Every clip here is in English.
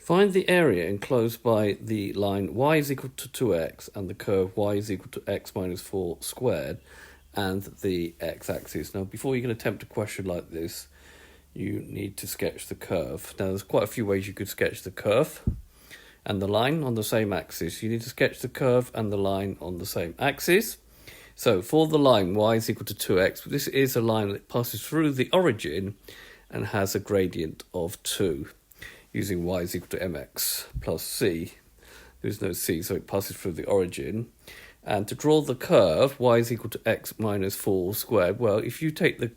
Find the area enclosed by the line y is equal to 2x and the curve y is equal to x minus 4 squared and the x-axis. Now, before you can attempt a question like this, you need to sketch the curve. Now, there's quite a few ways you could sketch the curve and the line on the same axis. You need to sketch the curve and the line on the same axis. So for the line y is equal to 2x, this is a line that passes through the origin and has a gradient of 2. Using y is equal to mx plus c. There's no c, so it passes through the origin. And to draw the curve, y is equal to x minus 4 squared. Well, if you take the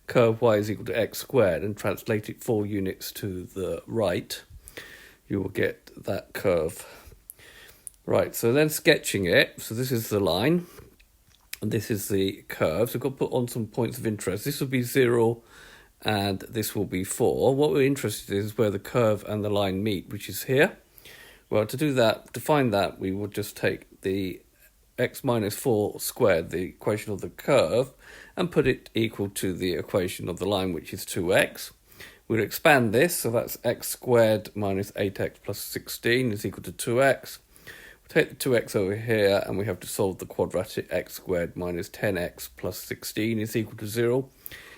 curve y is equal to x squared and translate it 4 units to the right, you will get that curve. Right, so then sketching it, so this is the line, and this is the curve. So we've got to put on some points of interest. This will be 0, and this will be 4. What we're interested in is where the curve and the line meet, which is here. Well, to do that, to find that, we will just take the x minus 4 squared, the equation of the curve, and put it equal to the equation of the line, which is 2x. We'll expand this, so that's x squared minus 8x plus 16 is equal to 2x. We'll take the 2x over here, and we have to solve the quadratic. X squared minus 10x plus 16 is equal to 0.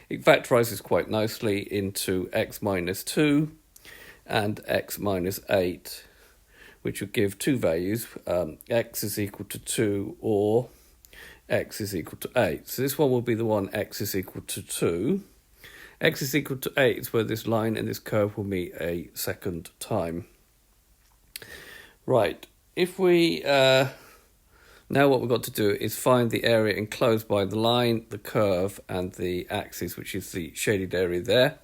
It factorizes quite nicely into x minus 2 and x minus 8, which would give two values, x is equal to 2 or x is equal to 8. So this one will be the one x is equal to 2. X is equal to 8 is where this line and this curve will meet a second time. Right, if we... now what we've got to do is find the area enclosed by the line, the curve, and the axis, which is the shaded area there.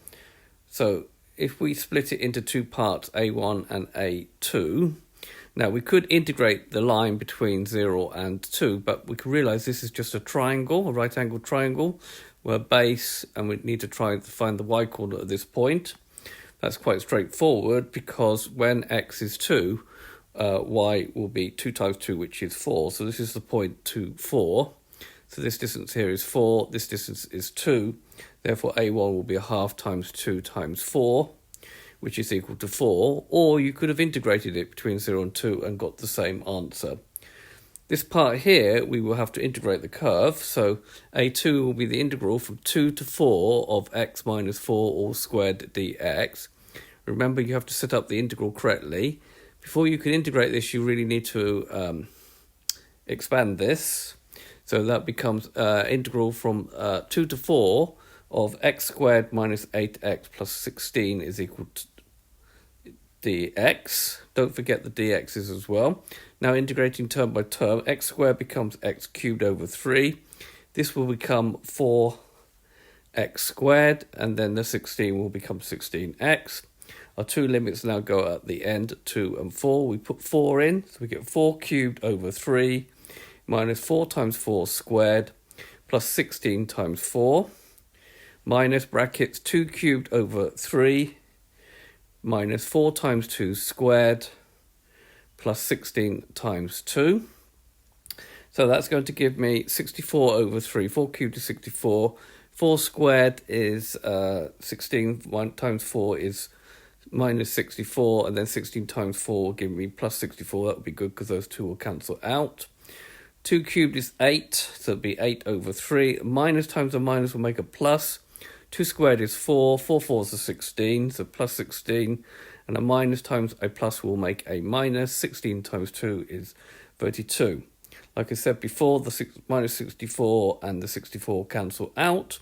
So if we split it into two parts, A1 and A2, now we could integrate the line between 0 and 2, but we can realise this is just a triangle, a right-angled triangle, where base, and we need to try to find the y-coordinate at this point. That's quite straightforward, because when x is 2, y will be 2 times 2, which is 4. So this is the point 2, 4. So this distance here is 4. This distance is 2. Therefore, A1 will be a half times 2 times 4, which is equal to 4. Or you could have integrated it between 0 and 2 and got the same answer. This part here, we will have to integrate the curve. So A2 will be the integral from 2 to 4 of x minus 4 all squared dx. Remember, you have to set up the integral correctly. Before you can integrate this, you really need to expand this. So that becomes integral from 2 to 4 of x squared minus 8x plus 16 is equal to dx. Don't forget the dx's as well. Now integrating term by term, x squared becomes x cubed over 3. This will become 4x squared, and then the 16 will become 16x. Our two limits now go at the end, 2 and 4. We put 4 in, so we get 4 cubed over 3 minus 4 times 4 squared plus 16 times 4 minus brackets 2 cubed over 3 minus 4 times 2 squared plus 16 times 2. So that's going to give me 64 over 3. 4 cubed is 64. 4 squared is 16. 1 times 4 is minus 64, and then 16 times 4 will give me plus 64. That would be good because those two will cancel out. 2 cubed is 8, so it'll be 8 over 3. Minus times a minus will make a plus. 2 squared is 4. 4 fours are 16, so plus 16. And a minus times a plus will make a minus. 16 times 2 is 32. Like I said before, the minus 64 and the 64 cancel out.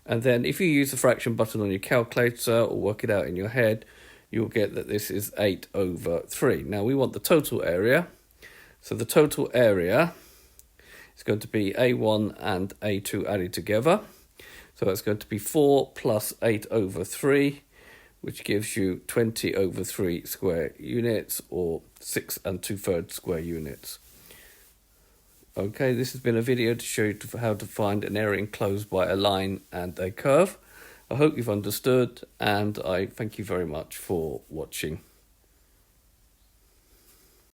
And then if you use the fraction button on your calculator or work it out in your head, you'll get that this is 8 over 3. Now we want the total area. So the total area is going to be A1 and A2 added together. So that's going to be 4 plus 8 over 3, which gives you 20 over 3 square units, or 6 2/3 square units. Okay, this has been a video to show you how to find an area enclosed by a line and a curve. I hope you've understood, and I thank you very much for watching.